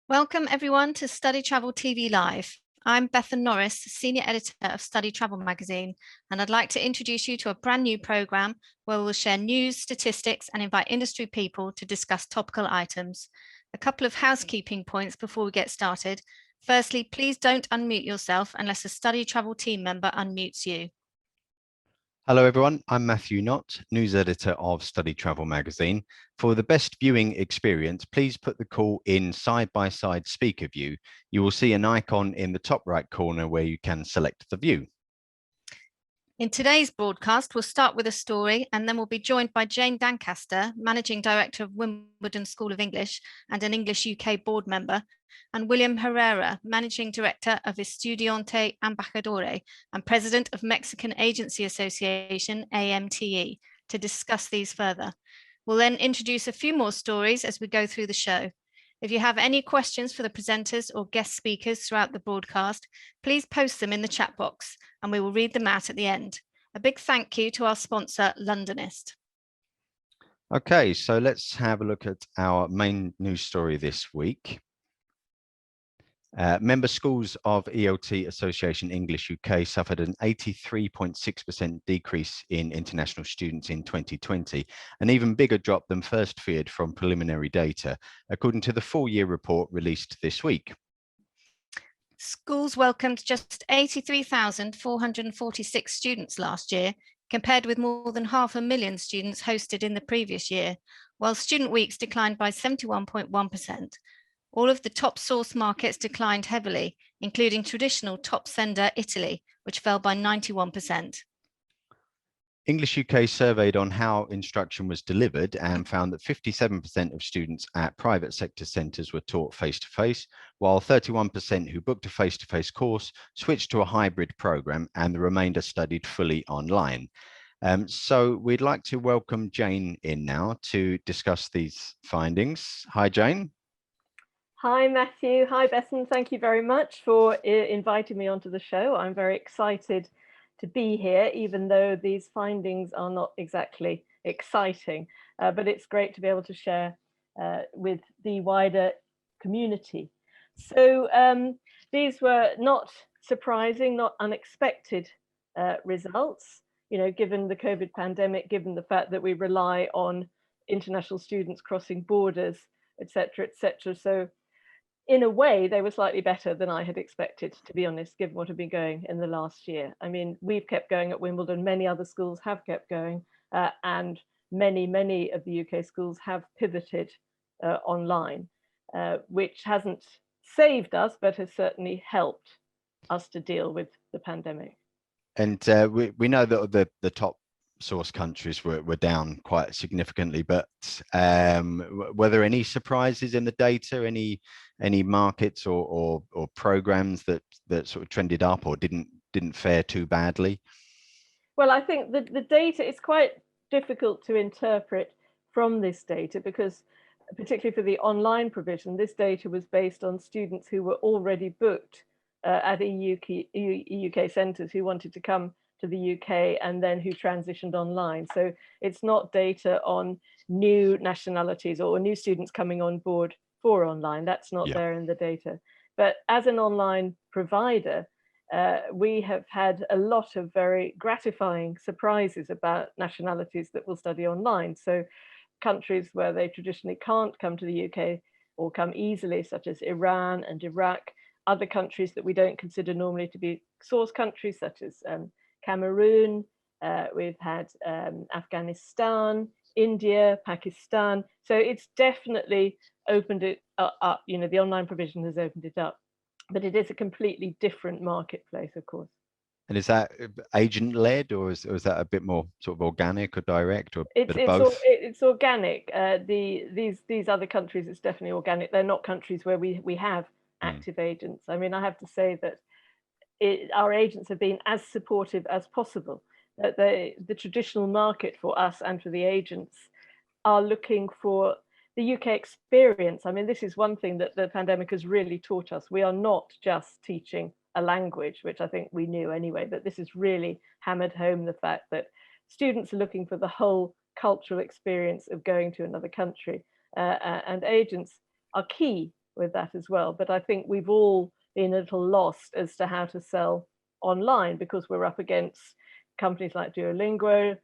Welcome everyone to StudyTravel TV Live. I'm Bethan Norris, Senior Editor of StudyTravel magazine, and I'd like to introduce you to a brand new programme where we'll share news, statistics, and invite industry people to discuss topical items. A couple of housekeeping points before we get started. Firstly, please don't unmute yourself unless a StudyTravel team member unmutes you. Hello everyone, I'm Matthew Knott, News Editor of StudyTravel magazine. For the best viewing experience, please put the call in side-by-side speaker view. You will see an icon in the top right corner where you can select the view. In today's broadcast, we'll start with a story and then we'll be joined by Jane Dancaster, Managing Director of Wimbledon School of English and an English UK board member, and William Herrera, Managing Director of Estudiantes Embajadores and President of Mexican Agency Association, AMTE, to discuss these further. We'll then introduce a few more stories as we go through the show. If you have any questions for the presenters or guest speakers throughout the broadcast, please post them in the chat box and we will read them out at the end. A big thank you to our sponsor, Londonist. Okay, so let's have a look at our main news story this week. Member schools of ELT Association English UK suffered an 83.6% decrease in international students in 2020, an even bigger drop than first feared from preliminary data, according to the full-year report released this week. Schools welcomed just 83,446 students last year, compared with more than 500,000 students hosted in the previous year, while student weeks declined by 71.1%. All of the top source markets declined heavily, including traditional top sender Italy, which fell by 91%. English UK surveyed on how instruction was delivered and found that 57% of students at private sector centres were taught face-to-face, while 31% who booked a face-to-face course switched to a hybrid programme and the remainder studied fully online. So we'd like to welcome Jane in now to discuss these findings. Hi, Jane. Hi, Matthew. Hi, Bethan. Thank you very much for inviting me onto the show. I'm very excited to be here, even though these findings are not exactly exciting, but it's great to be able to share with the wider community. So these were not surprising, not unexpected results, given the COVID pandemic, given the fact that we rely on international students crossing borders, etc., etc. So in a way, they were slightly better than I had expected, to be honest, given what had been going in the last year. I mean, we've kept going at Wimbledon, many other schools have kept going, and many of the UK schools have pivoted online, which hasn't saved us, but has certainly helped us to deal with the pandemic. And we know that the top source countries were down quite significantly, but were there any surprises in the data, any markets or programs that sort of trended up or didn't fare too badly? Well, I think the data is quite difficult to interpret from this data because, particularly for the online provision, this data was based on students who were already booked at UK centres who wanted to come to the UK and then who transitioned online. So it's not data on new nationalities or new students coming on board for online. That's not there in the data. But as an online provider, we have had a lot of very gratifying surprises about nationalities that will study online. So countries where they traditionally can't come to the UK or come easily, such as Iran and Iraq, other countries that we don't consider normally to be source countries, such as Cameroon, we've had Afghanistan, India, Pakistan. So it's definitely opened it up. The online provision has opened it up, but it is a completely different marketplace, of course. And is that agent-led, or is that a bit more sort of organic or direct, or a bit of both? It's organic. These other countries, it's definitely organic. They're not countries where we have active agents. I mean, I have to say that our agents have been as supportive as possible. The traditional market for us and for the agents are looking for the UK experience. I mean, this is one thing that the pandemic has really taught us. We are not just teaching a language, which I think we knew anyway, but this has really hammered home the fact that students are looking for the whole cultural experience of going to another country, and agents are key with that as well. But I think we've all been a little lost as to how to sell online, because we're up against companies like Duolingo,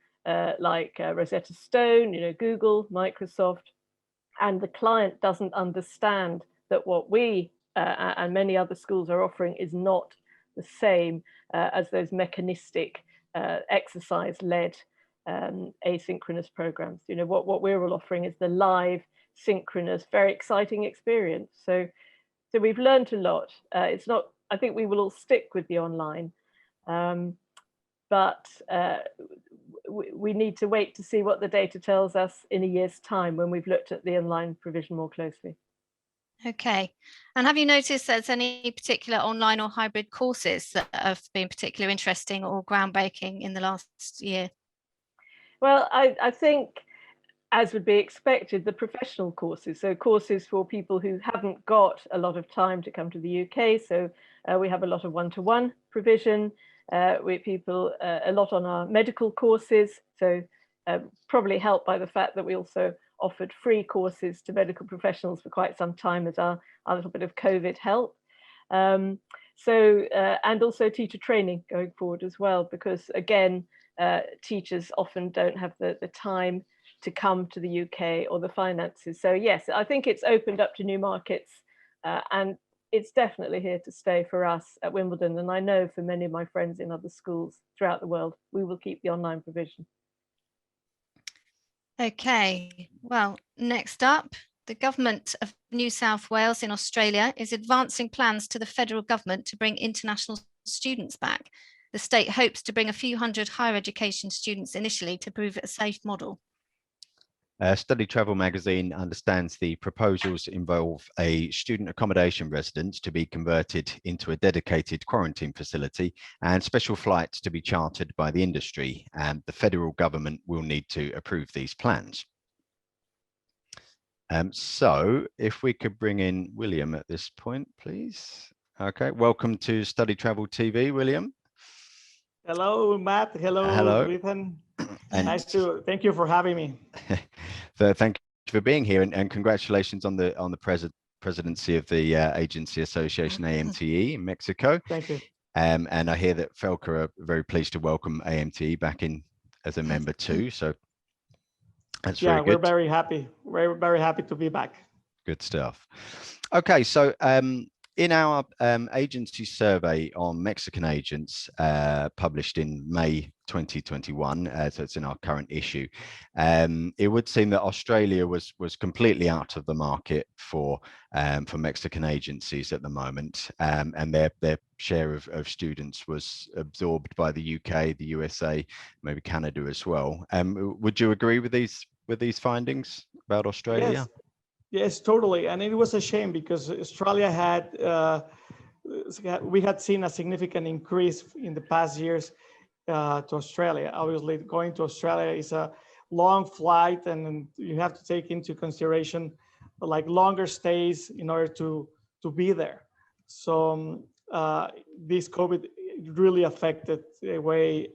like Rosetta Stone, Google, Microsoft, and the client doesn't understand that what we and many other schools are offering is not the same as those mechanistic, exercise-led asynchronous programs. What we're all offering is the live, synchronous, very exciting experience. So we've learned a lot. It's not, I think we will all stick with the online, but we need to wait to see what the data tells us in a year's time when we've looked at the online provision more closely. Okay. And have you noticed there's any particular online or hybrid courses that have been particularly interesting or groundbreaking in the last year? Well, I think, as would be expected, the professional courses, so courses for people who haven't got a lot of time to come to the UK. So we have a lot of one-to-one provision with people, a lot on our medical courses. So probably helped by the fact that we also offered free courses to medical professionals for quite some time as our little bit of COVID help. And also teacher training going forward as well, because again, teachers often don't have the time to come to the UK or the finances. So yes, I think it's opened up to new markets, and it's definitely here to stay for us at Wimbledon. And I know for many of my friends in other schools throughout the world, we will keep the online provision. Okay, well, next up, the government of New South Wales in Australia is advancing plans to the federal government to bring international students back. The state hopes to bring a few hundred higher education students initially to prove it a safe model. StudyTravel magazine understands the proposals involve a student accommodation residence to be converted into a dedicated quarantine facility and special flights to be chartered by the industry, and the federal government will need to approve these plans. So if we could bring in William at this point, please. Okay, welcome to StudyTravel TV, William. Hello, Matt. Hello, Bethan. Thank you for having me. So thank you for being here, and congratulations on the presidency of the Agency Association AMTE in Mexico. Thank you. And I hear that Felka are very pleased to welcome AMTE back in as a member too. So that's very good. We're very happy. We're very happy to be back. Good stuff. Okay, so in our agency survey on Mexican agents published in May 2021, so it's in our current issue, it would seem that Australia was completely out of the market for Mexican agencies at the moment, and their share of students was absorbed by the UK, the USA, maybe Canada as well. Would you agree with these findings about Australia? Yes, totally. And it was a shame because Australia we had seen a significant increase in the past years to Australia. Obviously, going to Australia is a long flight, and you have to take into consideration like longer stays in order to be there. So this COVID really affected the way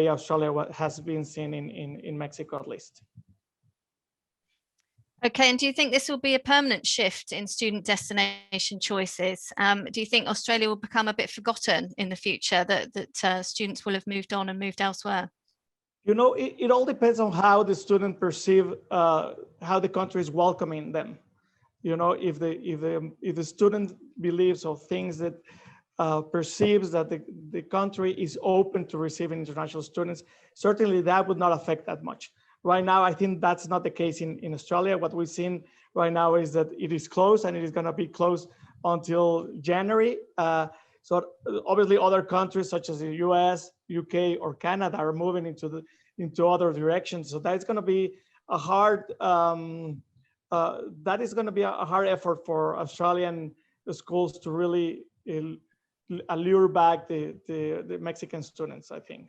Australia has been seen in Mexico, at least. Okay, and do you think this will be a permanent shift in student destination choices? Do you think Australia will become a bit forgotten in the future, that students will have moved on and moved elsewhere? It all depends on how the student perceive how the country is welcoming them. If the student believes or thinks that perceives that the country is open to receiving international students, certainly that would not affect that much. Right now, I think that's not the case in Australia. What we've seen right now is that it is closed, and it is going to be closed until January. So obviously other countries such as the US, UK, or Canada are moving into other directions. So that's going to be a hard effort for Australian schools to really allure back the Mexican students, I think.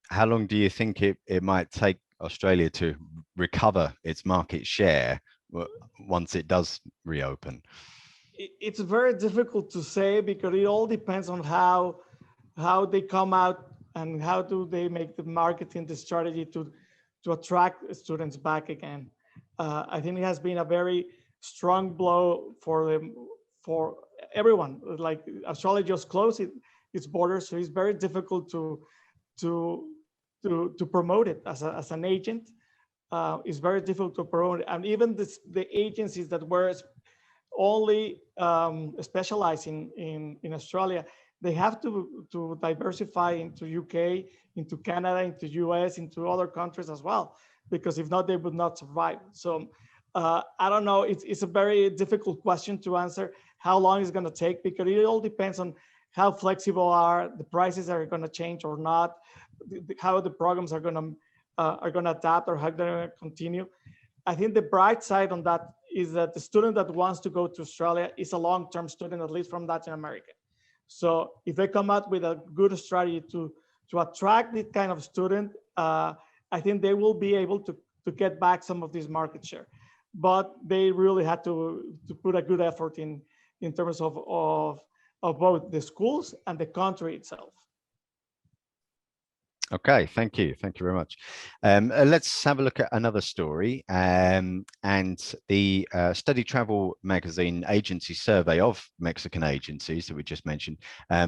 How long do you think it might take Australia to recover its market share once it does reopen? It's very difficult to say because it all depends on how they come out and how do they make the marketing, the strategy to attract students back again. I think it has been a very strong blow for everyone. Like Australia just closed its borders, so it's very difficult to promote it as an agent. It's very difficult to promote it. And even the agencies that were only specializing in Australia, they have to diversify into UK, into Canada, into US, into other countries as well, because if not, they would not survive. So I don't know, it's a very difficult question to answer, how long it's gonna take, because it all depends on how flexible the prices are gonna change or not, how the programs are gonna adapt or how they're gonna continue. I think the bright side on that is that the student that wants to go to Australia is a long-term student, at least from Latin America. So if they come out with a good strategy to attract this kind of student, I think they will be able to get back some of this market share. But they really had to put a good effort in terms of both the schools and the country itself. Okay, thank you very much. Let's have a look at another story. And the StudyTravel magazine agency survey of Mexican agencies that we just mentioned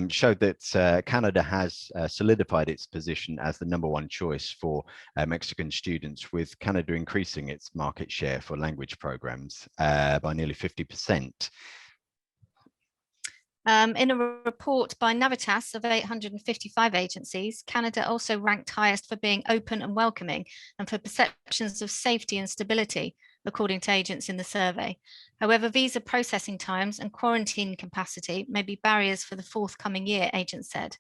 showed that Canada has solidified its position as the #1 choice for Mexican students, with Canada increasing its market share for language programs by nearly 50%. In a report by Navitas of 855 agencies, Canada also ranked highest for being open and welcoming and for perceptions of safety and stability, according to agents in the survey. However, visa processing times and quarantine capacity may be barriers for the forthcoming year, agents said.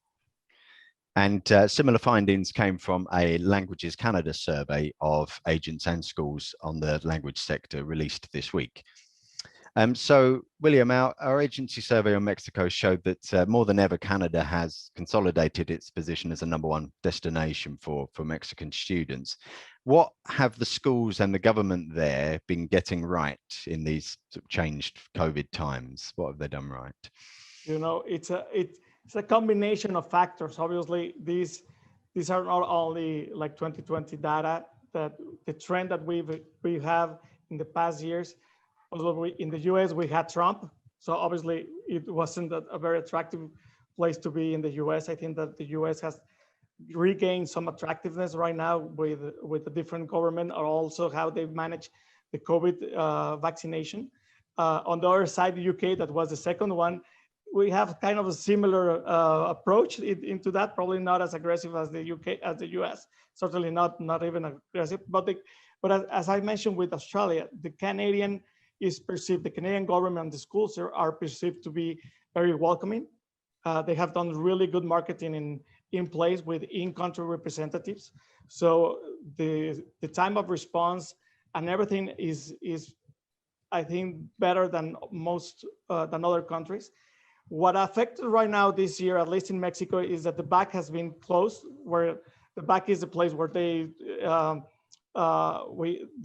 And similar findings came from a Languages Canada survey of agents and schools on the language sector released this week. So, William, our agency survey on Mexico showed that more than ever, Canada has consolidated its position as a #1 destination for Mexican students. What have the schools and the government there been getting right in these changed COVID times? What have they done right? You know, it's a combination of factors. Obviously, these are not only like 2020 data, that the trend that we have in the past years. Although in the US, we had Trump. So obviously it wasn't a very attractive place to be in the US. I think that the US has regained some attractiveness right now with the different government, or also how they manage the COVID vaccination. On the other side, the UK, that was the second one, we have kind of a similar approach into that, probably not as aggressive as the UK, as the US, certainly not even aggressive. But as I mentioned with Australia, the Canadian government and the schools are perceived to be very welcoming. They have done really good marketing in place with in-country representatives. So the time of response and everything is I think better than than other countries. What affected right now this year, at least in Mexico, is that the back has been closed, where the back is the place where the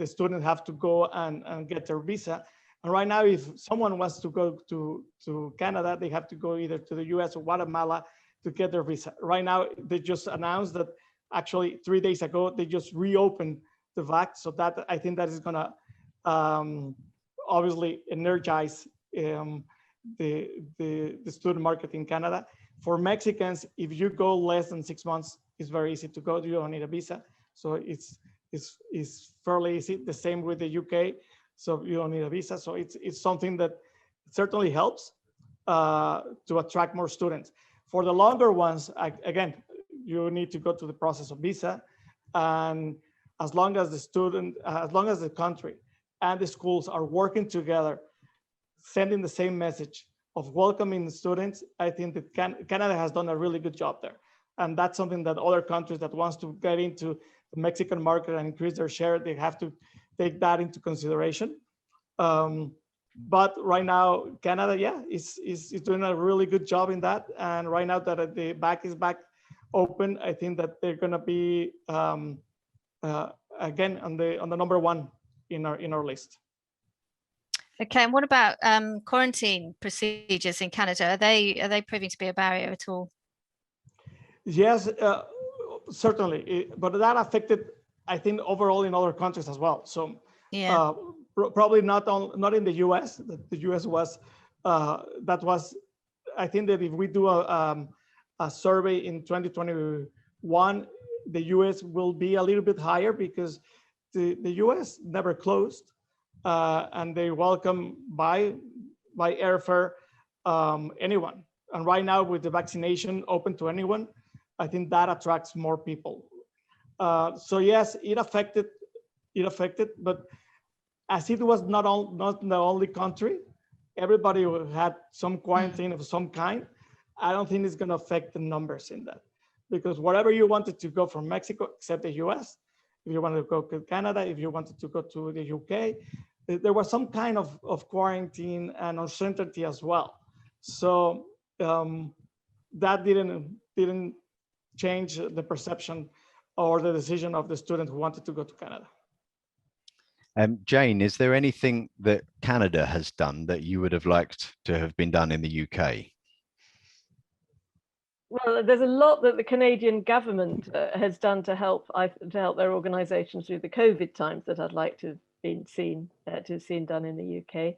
students have to go and get their visa. And right now, if someone wants to go to Canada, they have to go either to the US or Guatemala to get their visa. Right now, they just announced that actually 3 days ago, they just reopened the VAC. So that, I think that is gonna obviously energize the student market in Canada. For Mexicans, if you go less than 6 months, it's very easy to go. You don't need a visa. So it's fairly easy. The same with the UK. So you don't need a visa. So it's something that certainly helps to attract more students. For the longer ones, again, you need to go to the process of visa. And as long as the country and the schools are working together, sending the same message of welcoming the students, I think that Canada has done a really good job there. And that's something that other countries that wants to get into the Mexican market and increase their share, they have to take that into consideration. But right now, Canada, yeah, is doing a really good job in that. And right now that the back is back open, I think that they're going to be again on the #1 in our list. Okay, and what about quarantine procedures in Canada? Are they proving to be a barrier at all? Yes, certainly, but that affected, I think, overall in other countries as well. So yeah. probably not in the US. The US was, that was, I think that if we do a survey in 2021, the US will be a little bit higher because the US never closed, and they welcome by airfare anyone. And right now with the vaccination open to anyone, I think that attracts more people. So yes, it affected, but as it was not the only country, everybody had some quarantine of some kind. I don't think it's going to affect the numbers in that, because wherever you wanted to go from Mexico, except the US, if you wanted to go to Canada, if you wanted to go to the UK, there was some kind of quarantine and uncertainty as well. So that didn't change the perception or the decision of the student who wanted to go to Canada. Jane, is there anything that Canada has done that you would have liked to have been done in the UK? Well, there's a lot that the Canadian government has done to help their organisations through the COVID times that I'd like to have seen done in the UK.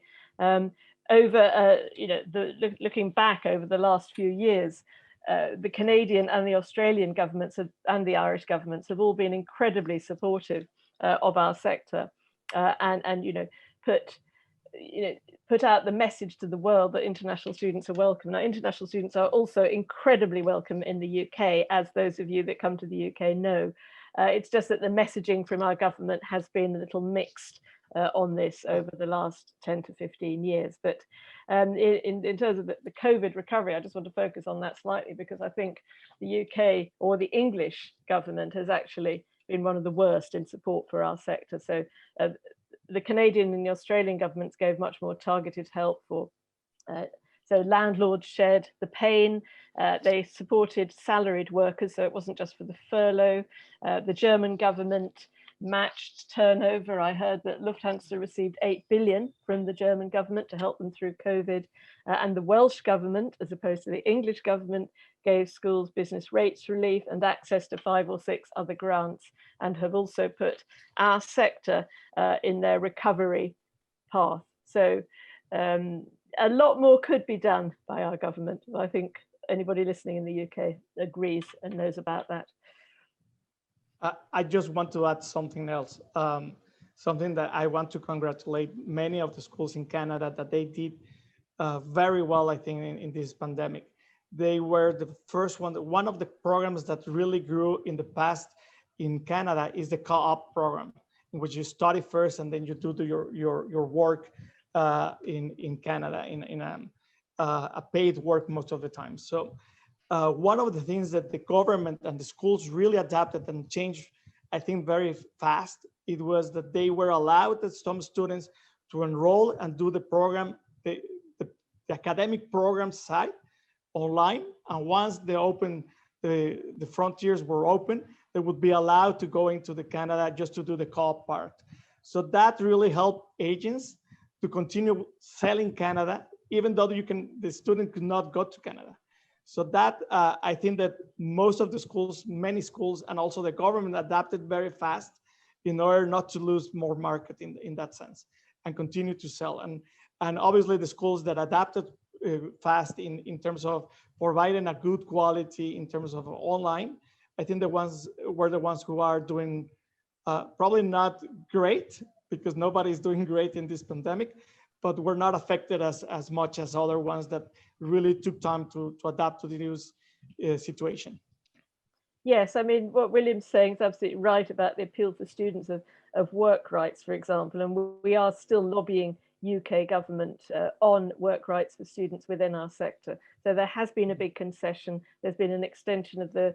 Looking back over the last few years, the Canadian and the Australian governments and the Irish governments have all been incredibly supportive of our sector, and put out the message to the world that international students are welcome. Now, international students are also incredibly welcome in the UK, as those of you that come to the UK know. It's just that the messaging from our government has been a little mixed on this over the last 10 to 15 years. But in terms of the COVID recovery, I just want to focus on that slightly, because I think the UK or the English government has actually been one of the worst in support for our sector. So the Canadian and the Australian governments gave much more targeted help for, so landlords shared the pain. They supported salaried workers, so it wasn't just for the furlough. The German government matched turnover. I heard that Lufthansa received 8 billion from the German government to help them through COVID. And the Welsh government, as opposed to the English government, gave schools business rates relief and access to 5 or 6 other grants, and have also put our sector in their recovery path. So a lot more could be done by our government. I think anybody listening in the UK agrees and knows about that. I just want to add something else, something that I want to congratulate many of the schools in Canada that they did very well, I think, in this pandemic. They were the first one of the programs that really grew in the past in Canada is the co-op program, in which you study first and then you do your work in Canada in a paid work most of the time. So one of the things that the government and the schools really adapted and changed, I think, very fast, it was that they were allowed some students to enroll and do the program, the academic program side online. And once the frontiers were open, they would be allowed to go into the Canada just to do the co-op part. So that really helped agents to continue selling Canada, even though the student could not go to Canada. So that I think that most of the schools, many schools, and also the government adapted very fast in order not to lose more market in that sense and continue to sell. And obviously the schools that adapted fast in terms of providing a good quality in terms of online, I think the ones were the ones who are doing probably not great, because nobody's doing great in this pandemic, but were not affected as much as other ones that really took time to adapt to the new situation. Yes, I mean, what William's saying is absolutely right about the appeal for students of work rights, for example, and we are still lobbying UK government on work rights for students within our sector. So there has been a big concession. There's been an extension of the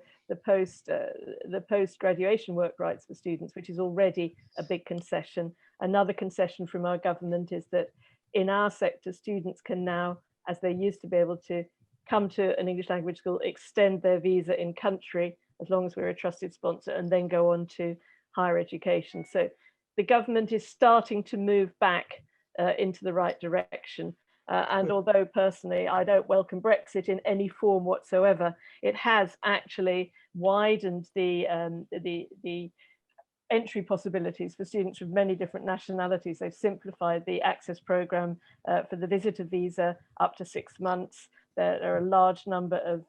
post-graduation work rights for students, which is already a big concession. Another concession from our government is that in our sector, students can now, as they used to be able to, come to an English language school, extend their visa in country, as long as we're a trusted sponsor, and then go on to higher education. So the government is starting to move back into the right direction. And although personally I don't welcome Brexit in any form whatsoever, it has actually widened the entry possibilities for students from many different nationalities. They've simplified the access program for the visitor visa up to 6 months. There are a large number of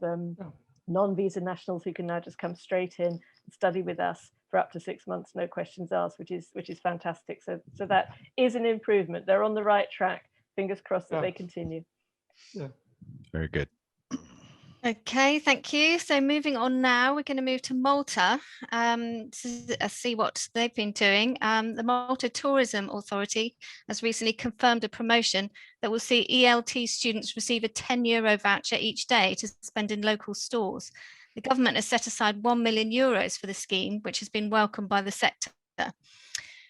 non-visa nationals who can now just come straight in and study with us for up to 6 months, no questions asked, which is fantastic. So that is an improvement. They're on the right track. Fingers crossed that they continue. Yeah. Very good. Okay, thank you. So moving on now, we're going to move to Malta to see what they've been doing. The Malta Tourism Authority has recently confirmed a promotion that will see ELT students receive a €10 voucher each day to spend in local stores. The government has set aside €1 million for the scheme, which has been welcomed by the sector.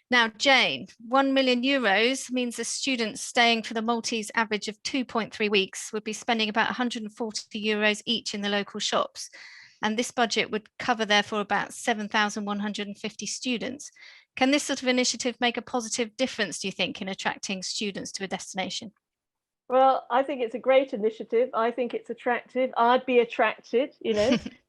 Now, Jane, €1 million means the students staying for the Maltese average of 2.3 weeks would be spending about €140 each in the local shops. And this budget would cover, therefore, about 7,150 students. Can this sort of initiative make a positive difference, do you think, in attracting students to a destination? Well, I think it's a great initiative. I think it's attractive. I'd be attracted,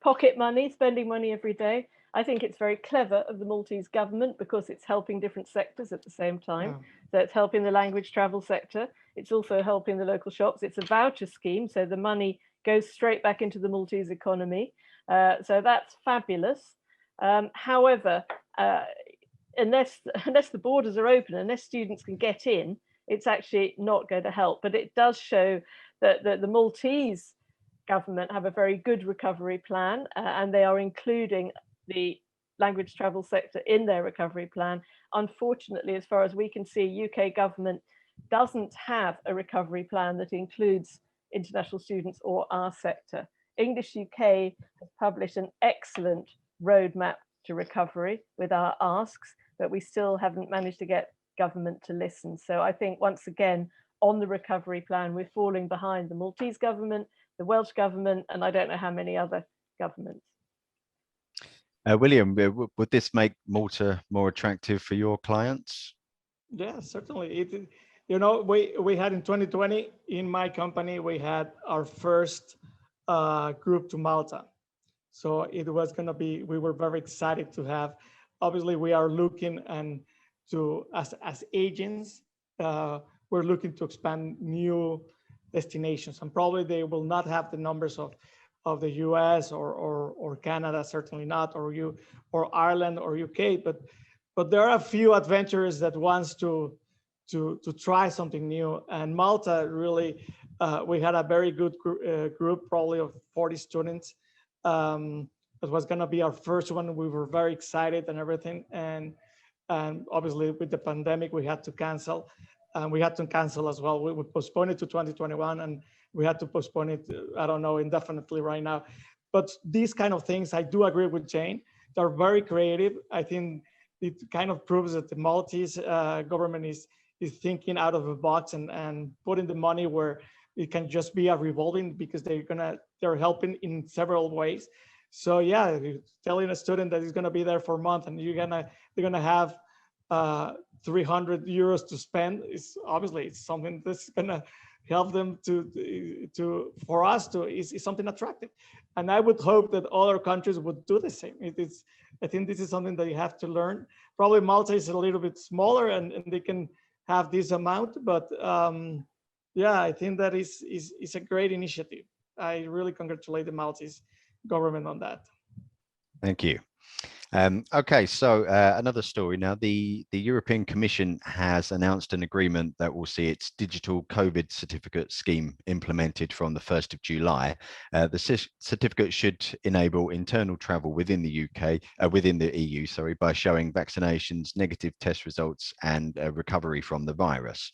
pocket money, spending money every day. I think it's very clever of the Maltese government because it's helping different sectors at the same time. Yeah. So it's helping the language travel sector. It's also helping the local shops. It's a voucher scheme, so the money goes straight back into the Maltese economy. So that's fabulous. However, unless the borders are open, unless students can get in, it's actually not going to help. But it does show that the Maltese government have a very good recovery plan, and they are including the language travel sector in their recovery plan. Unfortunately, as far as we can see, UK government doesn't have a recovery plan that includes international students or our sector. English UK has published an excellent roadmap to recovery with our asks, but we still haven't managed to get government to listen. So I think once again, on the recovery plan, we're falling behind the Maltese government, the Welsh government, and I don't know how many other governments. William, would this make Malta more attractive for your clients? Yeah, certainly. We had in 2020 in my company, we had our first group to Malta. So it was going to be, we were very excited to have. Obviously, we are looking and as agents, we're looking to expand new destinations, and probably they will not have the numbers of the US or Canada, certainly not, or Ireland or UK, but there are a few adventurers that wants to try something new. And Malta really, we had a very good group, probably of 40 students. It was going to be our first one. We were very excited and everything, and obviously with the pandemic we had to cancel, and we had to cancel as well. We postponed it to 2021, and we had to postpone it, I don't know, indefinitely right now. But these kind of things, I do agree with Jane. They're very creative. I think it kind of proves that the Maltese government is thinking out of the box and putting the money where it can just be a revolving, because they're helping in several ways. So yeah, telling a student that he's gonna be there for a month and they're gonna have €300 to spend, is obviously it's something that's gonna help them for us to is something attractive. And I would hope that other countries would do the same. I think this is something that you have to learn. Probably Malta is a little bit smaller and they can have this amount, but yeah, I think that is a great initiative. I really congratulate the Maltese government on that. Thank you. Okay, so another story now. The European Commission has announced an agreement that will see its digital COVID certificate scheme implemented from the 1st of July. The certificate should enable internal travel within the EU, by showing vaccinations, negative test results, and recovery from the virus.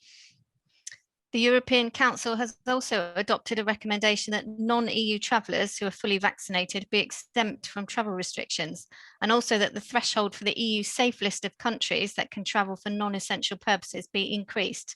The European Council has also adopted a recommendation that non-EU travellers who are fully vaccinated be exempt from travel restrictions, and also that the threshold for the EU safe list of countries that can travel for non-essential purposes be increased.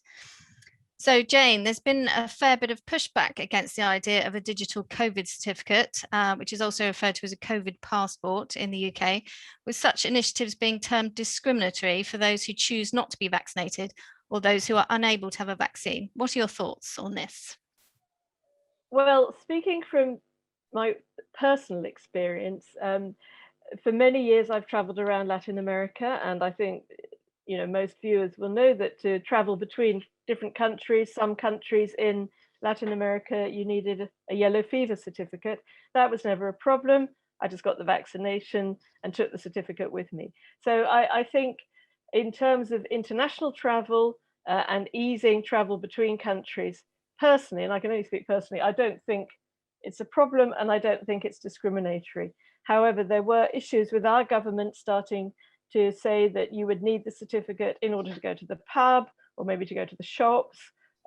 So Jane, there's been a fair bit of pushback against the idea of a digital COVID certificate, which is also referred to as a COVID passport in the UK, with such initiatives being termed discriminatory for those who choose not to be vaccinated or those who are unable to have a vaccine. What are your thoughts on this? Well, speaking from my personal experience, for many years I've traveled around Latin America, and I think most viewers will know that to travel between different countries, some countries in Latin America, you needed a yellow fever certificate. That was never a problem. I just got the vaccination and took the certificate with me. So I think in terms of international travel and easing travel between countries, personally, and I can only speak personally, I don't think it's a problem, and I don't think it's discriminatory. However, there were issues with our government starting to say that you would need the certificate in order to go to the pub, or maybe to go to the shops,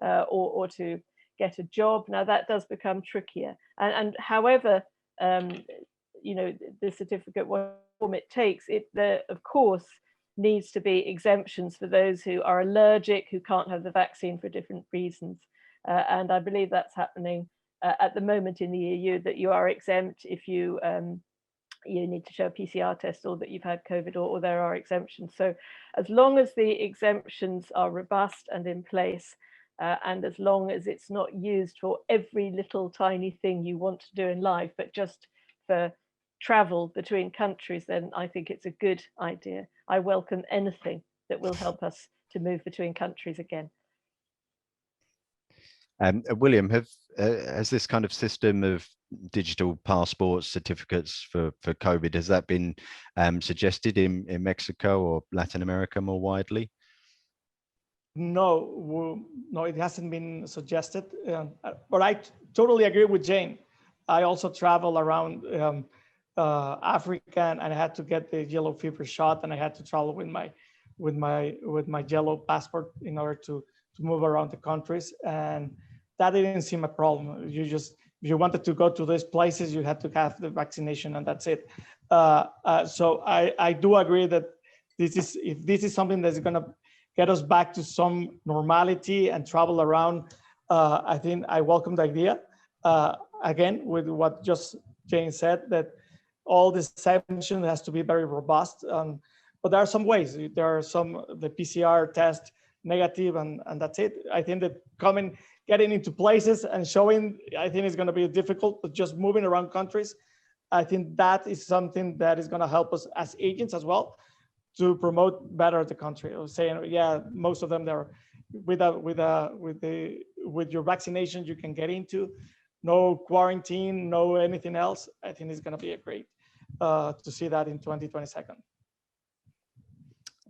or to get a job. Now that does become trickier. And however, the certificate, what form it takes, there of course needs to be exemptions for those who are allergic, who can't have the vaccine for different reasons. And I believe that's happening at the moment in the EU, that you are exempt if you need to show a PCR test, or that you've had COVID, or there are exemptions. So as long as the exemptions are robust and in place, and as long as it's not used for every little tiny thing you want to do in life, but just for travel between countries, then I think it's a good idea. I welcome anything that will help us to move between countries again. William, has this kind of system of digital passports, certificates for COVID, has that been suggested in Mexico or Latin America more widely? No, it hasn't been suggested. But I totally agree with Jane. I also travel around Africa, and I had to get the yellow fever shot, and I had to travel with my yellow passport in order to move around the countries, and that didn't seem a problem. If you wanted to go to those places, you had to have the vaccination, and that's it. So I do agree that if this is something that's going to get us back to some normality and travel around, I think I welcome the idea. Again, with what just Jane said, that all this exemption has to be very robust. But there are some ways. There are the PCR test negative, and that's it. I think that getting into places and showing, I think is going to be difficult, but just moving around countries, I think that is something that is going to help us as agents as well to promote better the country. I was saying, yeah, most of them, they're with your vaccination, you can get into, no quarantine, no anything else. I think it's going to be a great to see that in 2022.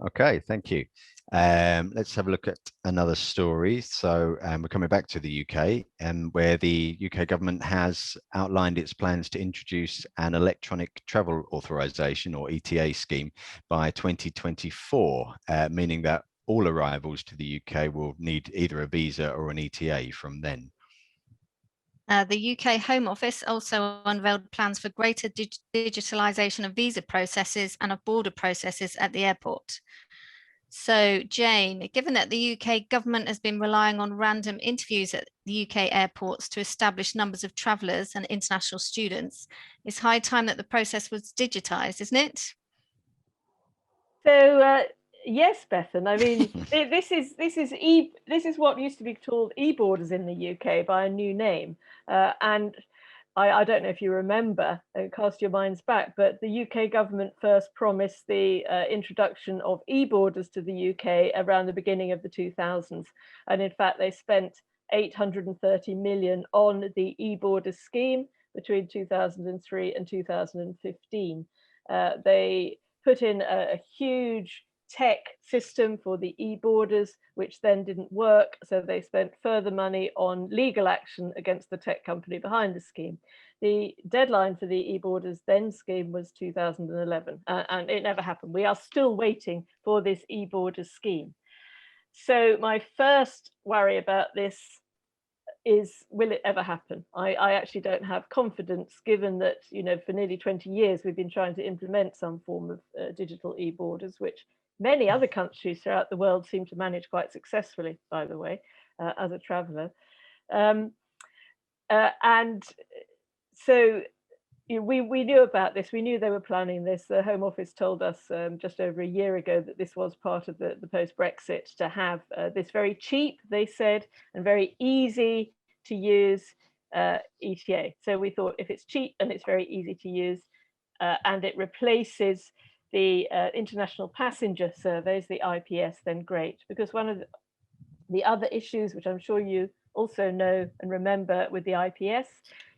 Okay, thank you. Let's have a look at another story. So we're coming back to the UK, where the UK government has outlined its plans to introduce an electronic travel authorization, or ETA scheme, by 2024, meaning that all arrivals to the UK will need either a visa or an ETA from then. The UK Home Office also unveiled plans for greater digitalisation of visa processes and of border processes at the airport. So, Jane, given that the UK government has been relying on random interviews at the UK airports to establish numbers of travellers and international students, it's high time that the process was digitised, isn't it? So, yes, Bethan. I mean, this is what used to be called e-borders in the UK by a new name, and I don't know if you remember, cast your minds back, but the UK government first promised the introduction of e-borders to the UK around the beginning of the 2000s, and in fact they spent 830 million on the e-borders scheme between 2003 and 2015. They put in a huge tech system for the e-borders, which then didn't work. So they spent further money on legal action against the tech company behind the scheme. The deadline for the e-borders then scheme was 2011, and it never happened. We are still waiting for this e-borders scheme. So my first worry about this is, will it ever happen? I actually don't have confidence, given that, for nearly 20 years, we've been trying to implement some form of digital e-borders, which many other countries throughout the world seem to manage quite successfully, by the way, as a traveller. And so we knew about this. We knew they were planning this. The Home Office told us just over a year ago that this was part of the post-Brexit, to have this very cheap, they said, and very easy to use ETA. So we thought, if it's cheap and it's very easy to use, and it replaces the international passenger surveys, the IPS, then great. Because one of the other issues, which I'm sure you also know and remember with the IPS,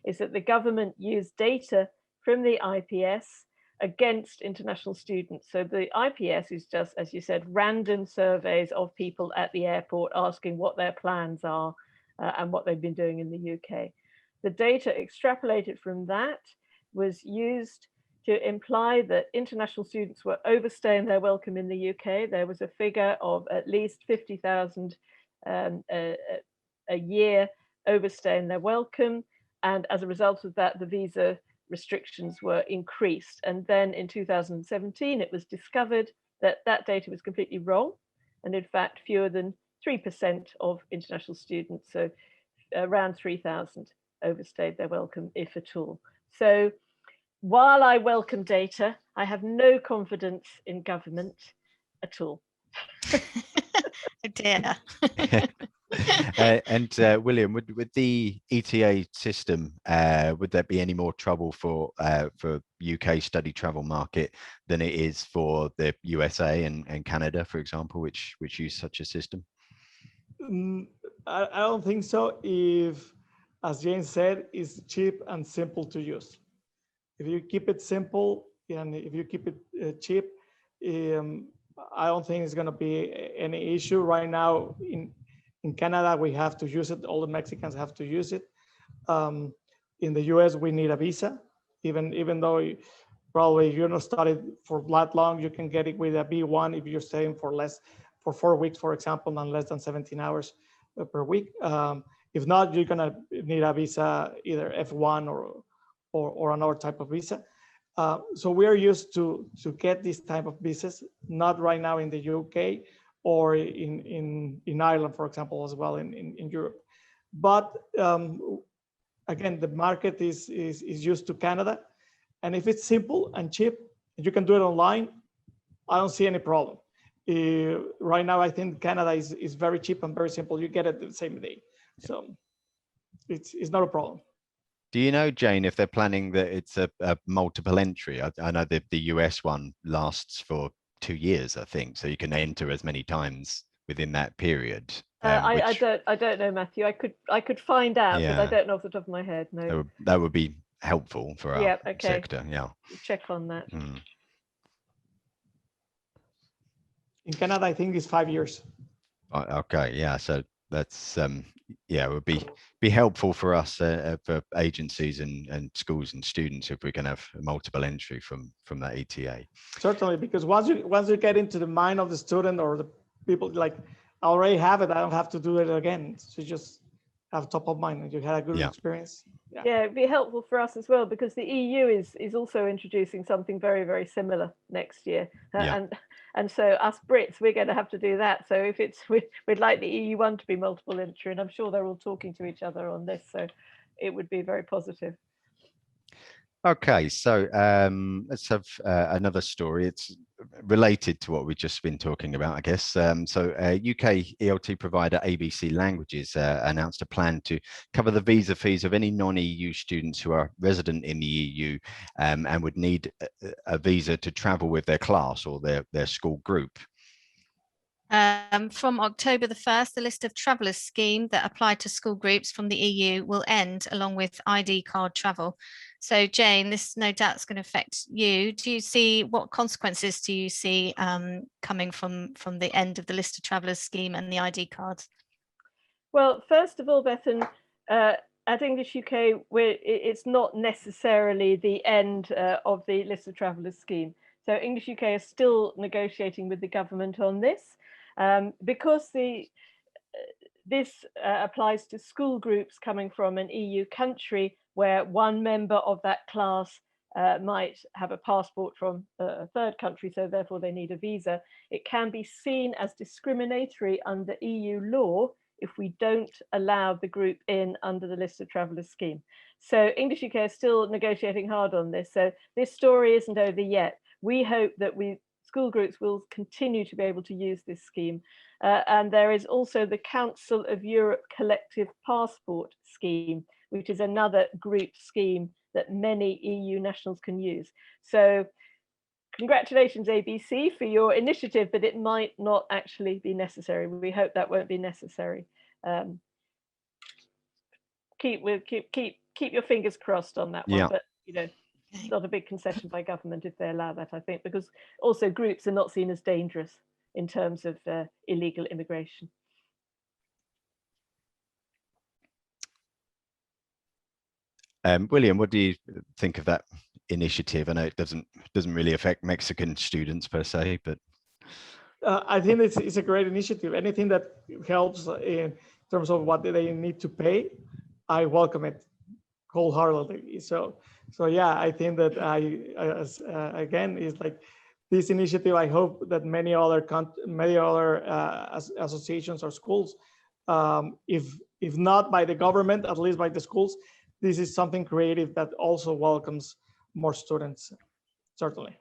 is that the government used data from the IPS against international students. So the IPS is just, as you said, random surveys of people at the airport asking what their plans are and what they've been doing in the UK. The data extrapolated from that was used to imply that international students were overstaying their welcome in the UK. There was a figure of at least 50,000 a year overstaying their welcome. And as a result of that, the visa restrictions were increased. And then in 2017, it was discovered that that data was completely wrong. And in fact, fewer than 3% of international students, so around 3,000, overstayed their welcome, if at all. So while I welcome data, I have no confidence in government at all. Oh dear. William, with the ETA system, would there be any more trouble for UK study travel market than it is for the USA and Canada, for example, which use such a system? I don't think so. If, as Jane said, it's cheap and simple to use. If you keep it simple and if you keep it cheap, I don't think it's going to be any issue. Right now in Canada, we have to use it. All the Mexicans have to use it. In the US, we need a visa. Even though probably you're not studied for that long, you can get it with a B1 if you're staying for 4 weeks, for example, and less than 17 hours per week. If not, you're gonna need a visa, either F1 or another type of visa. So we are used to get this type of visas, not right now in the UK or in Ireland, for example, as well in Europe. But again, the market is used to Canada. And if it's simple and cheap, you can do it online, I don't see any problem. Right now, I think Canada is very cheap and very simple. You get it the same day. So it's not a problem. Do you know, Jane, if they're planning that it's a multiple entry? I know that the US one lasts for 2 years, I think, so you can enter as many times within that period. I don't know, Matthew. I could find out, but I don't know off the top of my head. No, that would be helpful for our sector. Yeah, check on that. In Canada, I think it's 5 years. Okay, yeah. So that's it would be helpful for us for agencies and schools and students if we can have a multiple entry from that ETA. Certainly, because once you get into the mind of the student or the people, like, I already have it, I don't have to do it again. So just have top of mind and you had a good experience. Yeah, it'd be helpful for us as well, because the EU is also introducing something very, very similar next year. And so us Brits, we're going to have to do that. So if we'd like the EU one to be multiple entry, and I'm sure they're all talking to each other on this. So it would be very positive. Okay, so let's have another story. It's related to what we've just been talking about, I guess. So UK ELT provider ABC Languages announced a plan to cover the visa fees of any non-EU students who are resident in the EU and would need a visa to travel with their class or their school group. From October the 1st, the list of travellers scheme that applied to school groups from the EU will end, along with ID card travel. So Jane, this no doubt is going to affect you. Do you see, what consequences do you see coming from the end of the list of travellers scheme and the ID cards? Well, first of all, Bethan, at English UK, it's not necessarily the end of the list of travellers scheme. So English UK is still negotiating with the government on this. Because this applies to school groups coming from an EU country where one member of that class might have a passport from a third country, so therefore they need a visa, it can be seen as discriminatory under EU law if we don't allow the group in under the list of travellers scheme. So English UK is still negotiating hard on this. So this story isn't over yet. We hope that school groups will continue to be able to use this scheme. And there is also the Council of Europe Collective Passport Scheme, which is another group scheme that many EU nationals can use. So congratulations, ABC, for your initiative, but it might not actually be necessary. We hope that won't be necessary. Keep your fingers crossed on that one. Yeah. But it's not a big concession by government if they allow that, I think, because also groups are not seen as dangerous in terms of illegal immigration. William, what do you think of that initiative? I know it doesn't really affect Mexican students per se, but I think it's a great initiative. Anything that helps in terms of what they need to pay, I welcome it wholeheartedly. So yeah, I think that again, is like this initiative. I hope that many other associations or schools, if not by the government, at least by the schools, this is something creative that also welcomes more students, certainly.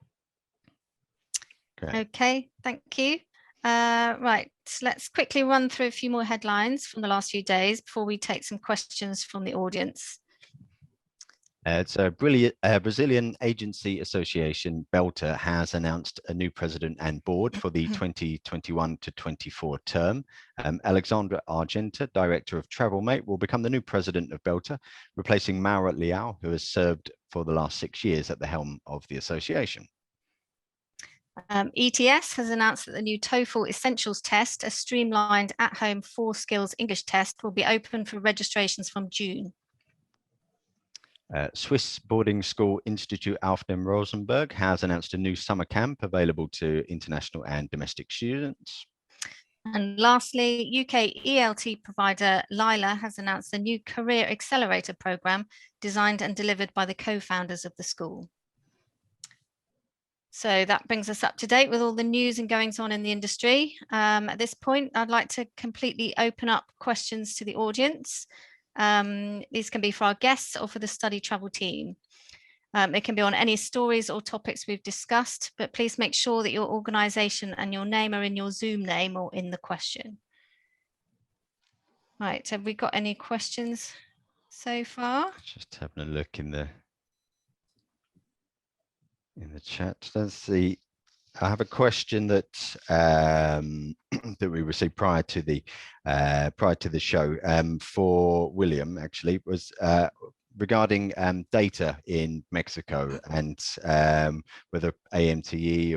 great. Okay, thank you. Right, let's quickly run through a few more headlines from the last few days before we take some questions from the audience. It's a Brazilian agency association, Belta, has announced a new president and board for the 2021 to 24 term. Alexandra Argenta, director of TravelMate, will become the new president of Belta, replacing Maura Leal, who has served for the last 6 years at the helm of the association. ETS has announced that the new TOEFL Essentials test, a streamlined at-home 4 skills English test, will be open for registrations from June. Swiss boarding school Institute Auf dem Rosenberg has announced a new summer camp available to international and domestic students. And lastly, UK ELT provider Lila has announced a new career accelerator program designed and delivered by the co-founders of the school. So that brings us up to date with all the news and goings on in the industry. At this point, I'd like to completely open up questions to the audience. These can be for our guests or for the StudyTravel team. It can be on any stories or topics we've discussed, but please make sure that your organization and your name are in your Zoom name or in the question. Right, have we got any questions so far? Just having a look in the chat. Let's see. I have a question that that we received prior to the show for William. Actually, was regarding data in Mexico and whether AMTE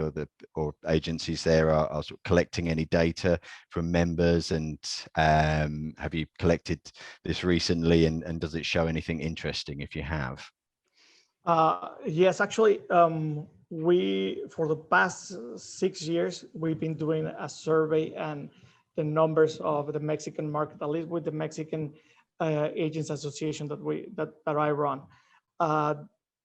or agencies there are sort of collecting any data from members, and have you collected this recently, and does it show anything interesting if you have? Yes, actually, we, for the past 6 years, we've been doing a survey, and the numbers of the Mexican market, at least with the Mexican Agents Association that I run.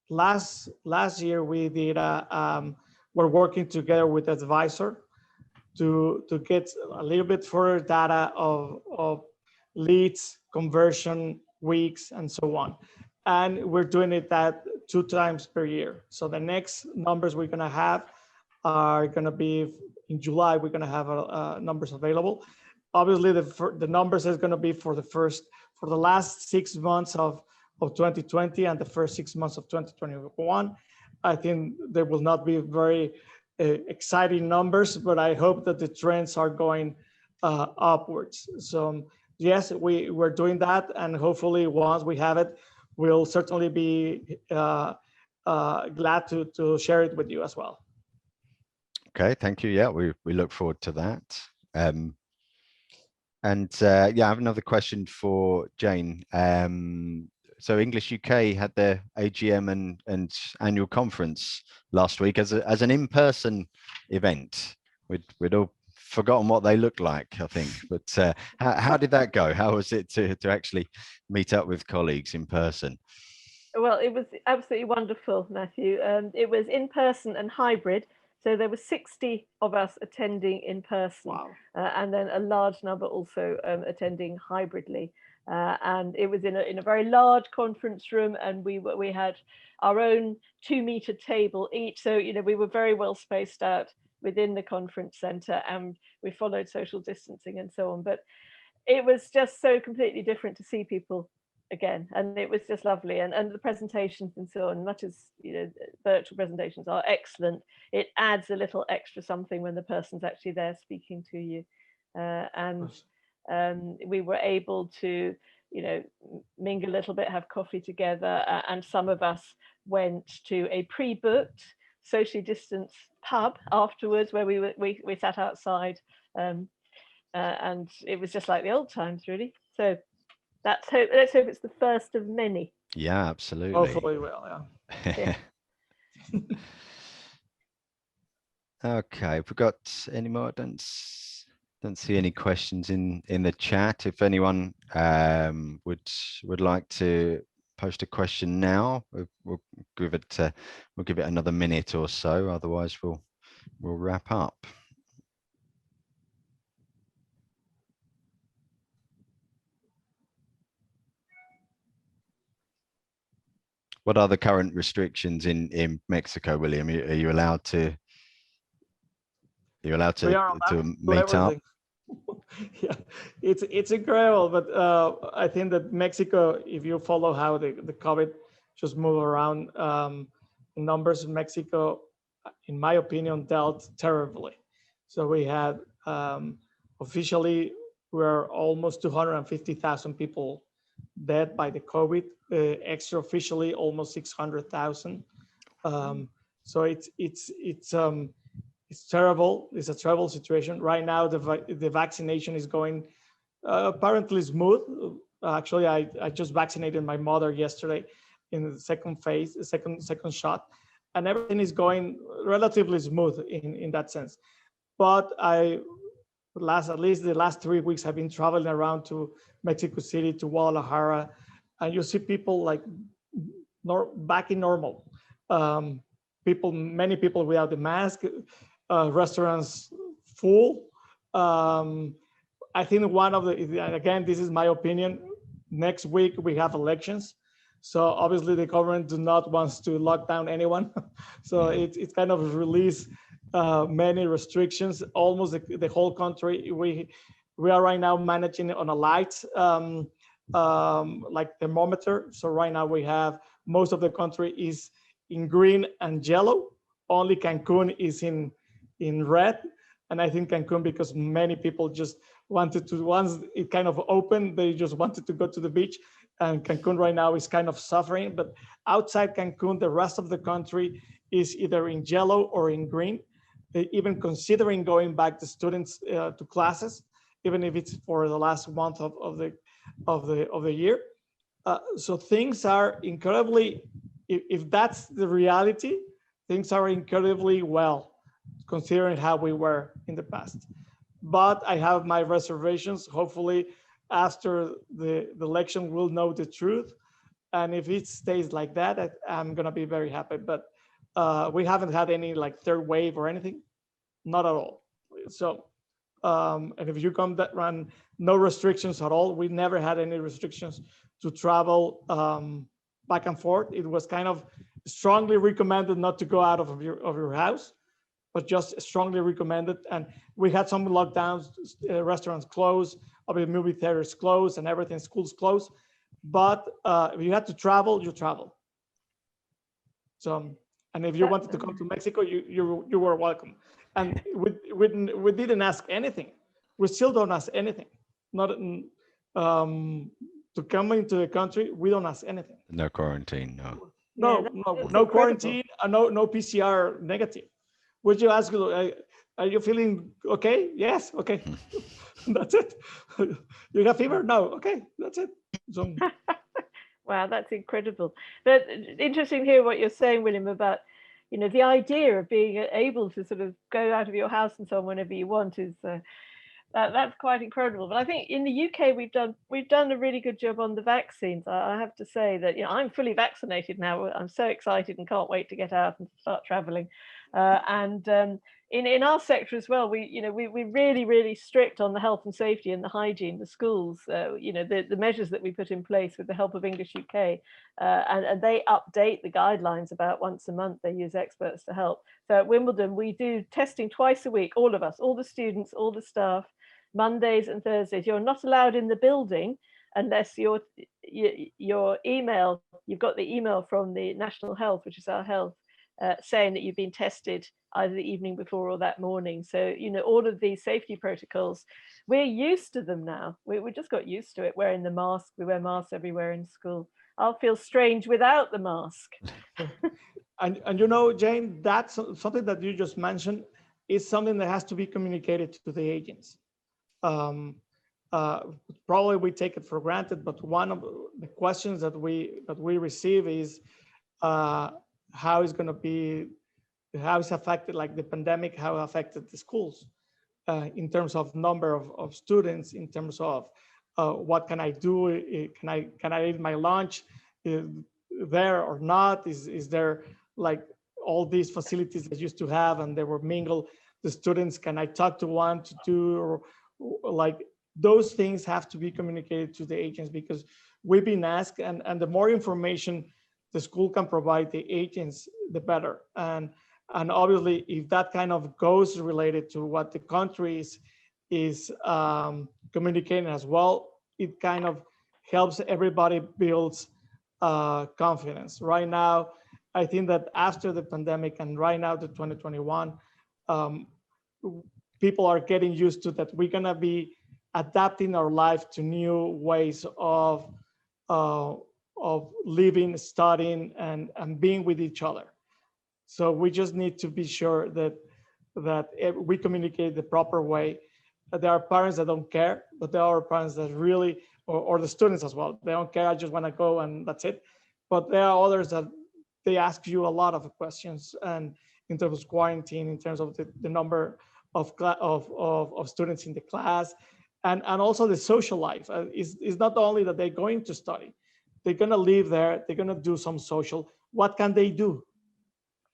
Last year we did we're working together with Advisor to get a little bit further data of leads, conversion, weeks, and so on. And we're doing it that 2 times per year. So the next numbers we're gonna have are gonna be in July. We're gonna have numbers available. Obviously, the numbers is gonna be for the last 6 months of 2020 and the first 6 months of 2021. I think there will not be very exciting numbers, but I hope that the trends are going upwards. So yes, we're doing that, and hopefully once we have it, we'll certainly be glad to share it with you as well. Okay, thank you. Yeah, we look forward to that. Yeah, I have another question for Jane. So English UK had their AGM and annual conference last week as an in-person event. We'd all forgotten what they looked like, I think. But how did that go? How was it to actually meet up with colleagues in person? Well, it was absolutely wonderful, Matthew. It was in person and hybrid. So there were 60 of us attending in person. Wow. And then a large number also attending hybridly. And it was in a very large conference room, and we had our own 2-meter table each. So, we were very well spaced out within the conference center, and we followed social distancing and so on. But it was just so completely different to see people again, and it was just lovely. And the presentations and so on, much as virtual presentations are excellent, it adds a little extra something when the person's actually there speaking to you. We were able to mingle a little bit, have coffee together, and some of us went to a pre-booked socially distanced pub afterwards where we sat outside, and it was just like the old times, really. So let's hope it's the first of many. Yeah, absolutely. Hopefully well, yeah. Okay, have we got any more? Don't see any questions in the chat. If anyone would like to post a question now, we'll give it another minute or so. Otherwise, we'll wrap up. What are the current restrictions in Mexico, William? Are you allowed to? You're allowed to meet up? Yeah, it's incredible, but I think that Mexico, if you follow how the COVID just move around, numbers in Mexico, in my opinion, dealt terribly. So we had officially we're almost 250,000 people dead by the COVID. Extra officially, almost 600,000. So it's terrible. It's a terrible situation right now. The vaccination is going apparently smooth. Actually, I just vaccinated my mother yesterday in the second phase, second shot, and everything is going relatively smooth in that sense. But at least the last 3 weeks, have been traveling around to Mexico City, to Guadalajara, and you see people like back in normal. Many people without the mask. Restaurants full. I think again, this is my opinion, next week we have elections. So obviously the government do not want to lock down anyone. So it's kind of release many restrictions, almost the whole country. We are right now managing on a light like thermometer. So right now we have most of the country is in green and yellow. Only Cancun is in red, and I think Cancun, because many people just wanted to, once it kind of opened, they just wanted to go to the beach, and Cancun right now is kind of suffering. But outside Cancun, the rest of the country is either in yellow or in green. They even considering going back the students to classes, even if it's for the last month of the year. So things are incredibly, if that's the reality, things are incredibly well, considering how we were in the past. But I have my reservations. Hopefully after the election, we'll know the truth. And if it stays like that, I'm gonna be very happy. But we haven't had any like third wave or anything, not at all. So, and if you come that run, no restrictions at all. We never had any restrictions to travel back and forth. It was kind of strongly recommended not to go out of your house, but just strongly recommended. And we had some lockdowns, restaurants closed, movie theaters closed, and everything, schools closed. But if you had to travel, you travel. So, and if you wanted to come to Mexico, you were welcome. And we didn't ask anything. We still don't ask anything. Not to come into the country, we don't ask anything. No quarantine, no. No quarantine, no PCR negative. Would you ask, are you feeling okay? Yes, okay. That's it. You got fever? No, okay, that's it. So. Wow, that's incredible. But interesting to hear what you're saying, William, about the idea of being able to sort of go out of your house and so on whenever you want is that's quite incredible. But I think in the UK we've done a really good job on the vaccines. I have to say that I'm fully vaccinated now. I'm so excited and can't wait to get out and start traveling. In our sector as well, we're really strict on the health and safety and the hygiene, the schools, the measures that we put in place with the help of English UK, and they update the guidelines about once a month. They use experts to help. So at Wimbledon, we do testing twice a week, all of us, all the students, all the staff, Mondays and Thursdays. You're not allowed in the building unless your email, you've got the email from the National Health, which is our health, saying that you've been tested either the evening before or that morning. So, you know, all of these safety protocols, we're used to them now. We just got used to it, wearing the mask. We wear masks everywhere in school. I'll feel strange without the mask. And you know, Jane, that's something that you just mentioned is something that has to be communicated to the agents. Probably we take it for granted, but one of the questions that we receive is how is going to be, how is affected, like the pandemic, how affected the schools in terms of number of students, in terms of what can I do? Can I eat my lunch there or not? Is there like all these facilities that used to have and they were mingled? The students, can I talk to one, to two, or like those things have to be communicated to the agents, because we've been asked, and the more information the school can provide the agents, the better. And obviously, if that kind of goes related to what the country is communicating as well, it kind of helps everybody builds confidence. Right now, I think that after the pandemic and right now the 2021, people are getting used to that. We're gonna be adapting our life to new ways of living, studying, and being with each other. So we just need to be sure that we communicate the proper way. There are parents that don't care, but there are parents that really, or the students as well, they don't care, I just want to go and that's it. But there are others that they ask you a lot of questions, and in terms of quarantine, in terms of the number of students in the class, and also the social life. It's not only that they're going to study, they're going to live there, they're going to do some social. What can they do?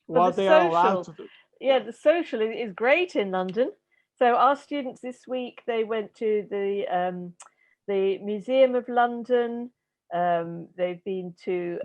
What they are allowed to do. Yeah, the social is great in London. So our students this week, they went to the Museum of London. They've been to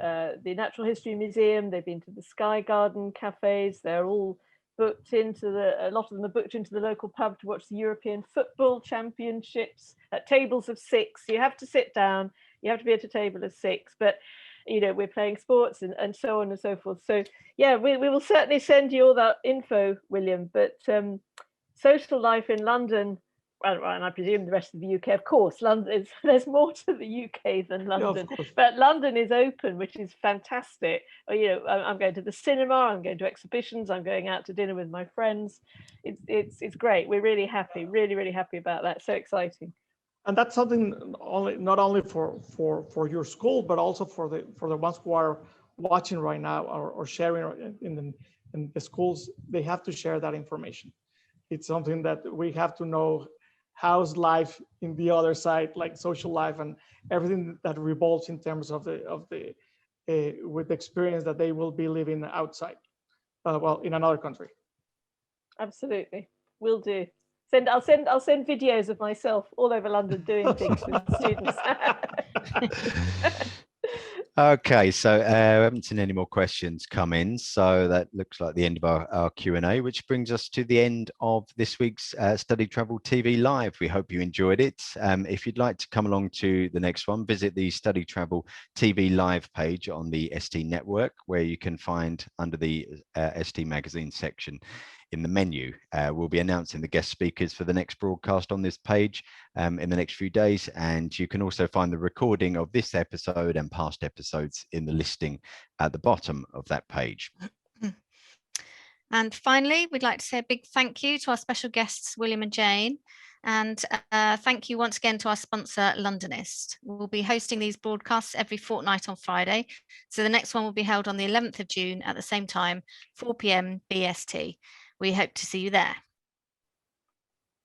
the Natural History Museum. They've been to the Sky Garden cafes. They're all booked into a lot of them are booked into the local pub to watch the European Football Championships at tables of 6. You have to sit down. You have to be at a table of 6. But you know, we're playing sports and so on and so forth. So yeah, we will certainly send you all that info, William. But social life in London, and I presume the rest of the UK, of course, London there's more to the UK than London, yeah, but London is open, which is fantastic. You know, I'm going to the cinema, I'm going to exhibitions, I'm going out to dinner with my friends. It's great. We're really happy, really happy about that. So exciting. And that's something not only for your school, but also for the ones who are watching right now or sharing in the schools. They have to share that information. It's something that we have to know. How's life in the other side, like social life and everything that revolves in terms of the with the experience that they will be living outside, well, in another country. Absolutely, will do. I'll send videos of myself all over London doing things with students. Okay, so I haven't seen any more questions come in, so that looks like the end of our Q&A, which brings us to the end of this week's StudyTravel TV Live. We hope you enjoyed it. If you'd like to come along to the next one, visit the StudyTravel TV Live page on the ST network, where you can find under the ST magazine section in the menu. We'll be announcing the guest speakers for the next broadcast on this page in the next few days, and you can also find the recording of this episode and past episodes in the listing at the bottom of that page. And finally, we'd like to say a big thank you to our special guests, William and Jane. And thank you once again to our sponsor, Londonist. We'll be hosting these broadcasts every fortnight on Friday. So the next one will be held on the 11th of June at the same time, 4 p.m. BST. We hope to see you there.